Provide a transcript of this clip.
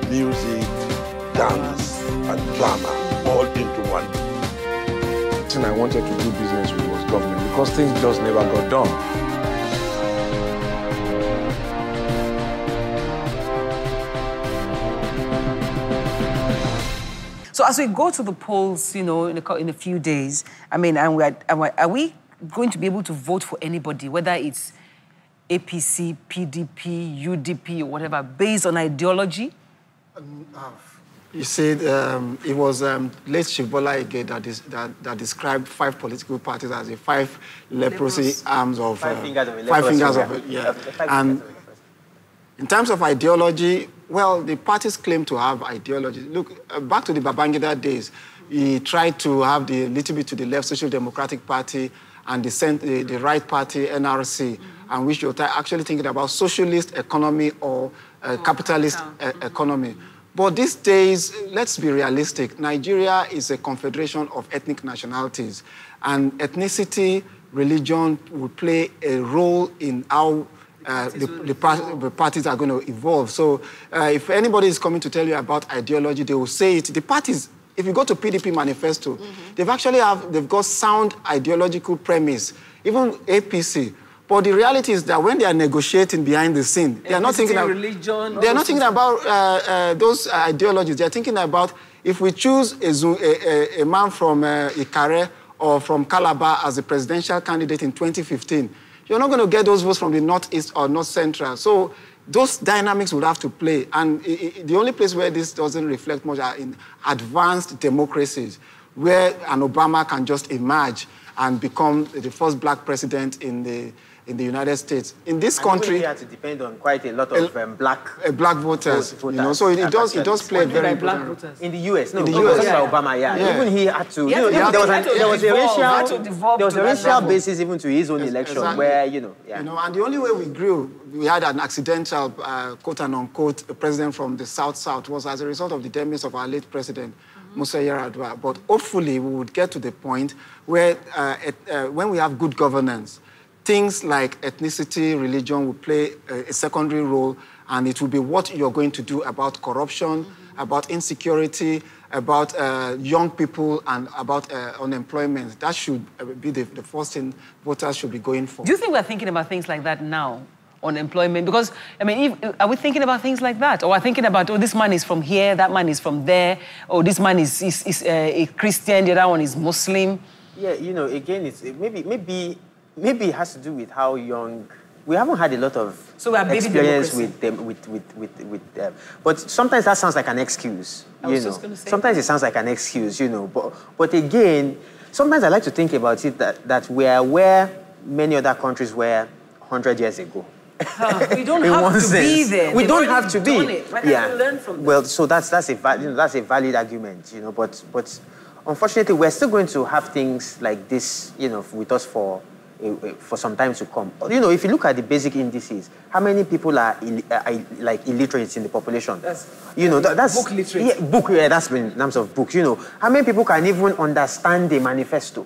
music, dance, and drama all into one. The thing I wanted to do business with was government because things just never got done. So as we go to the polls, you know, in a few days, I mean, are we going to be able to vote for anybody, whether it's APC, PDP, UDP, or whatever, based on ideology? You said it was late Chief Bola Ige that described 5 political parties as the 5 leprosy arms of... 5 fingers of a leprosy. 5 fingers of it, yeah. And in terms of ideology, well, the parties claim to have ideology. Look, back to the Babangida days, he tried to have the little bit to the left Social Democratic Party and the right party, NRC, and which you're actually thinking about socialist economy or capitalist economy. But these days, let's be realistic. Nigeria is a confederation of ethnic nationalities, and ethnicity, religion will play a role in how the parties are going to evolve. So if anybody is coming to tell you about ideology, they will say it. The parties, if you go to PDP manifesto, they've got sound ideological premise, even APC. But the reality is that when they are negotiating behind the scene, they are not thinking about religion. They are not thinking about those ideologies. They are thinking about if we choose a man from Ikare or from Calabar as a presidential candidate in 2015, you're not going to get those votes from the Northeast or North Central. So those dynamics would have to play. And the only place where this doesn't reflect much are in advanced democracies, where an Obama can just emerge and become the first black president in the United States. In this country, we have to depend on quite a lot of black voters. You know, so it does play very black important. voters In the US, no, in the US, Obama, Even he had to. There was a racial basis even to his own election, where you know, and the only way we grew, we had an accidental, quote and unquote, president from the South was as a result of the demise of our late president, Musa Yar'Adua. But hopefully, we would get to the point where, when we have good governance, things like ethnicity, religion will play a secondary role, and it will be what you're going to do about corruption, about insecurity, about young people, and about unemployment. That should be the first thing voters should be going for. Do you think we're thinking about things like that now, unemployment? Because, I mean, are we thinking about things like that? Or are we thinking about, oh, this man is from here, that man is from there, or this man is a Christian, the other one is Muslim? Yeah, you know, again, it's maybe it has to do with how young. We haven't had a lot of experience with them, but sometimes that sounds like an excuse. Sometimes it sounds like an excuse, you know. But again, sometimes I like to think about it that we are where many other countries were 100 years ago. We don't have to be there. We don't have to be. Learn from them. Well, so that's a valid argument, you know. But unfortunately, we're still going to have things like this, you know, with us for some time to come. You know, if you look at the basic indices, how many people are like illiterate in the population? That's book literate. That's in terms of books. You know, how many people can even understand the manifesto?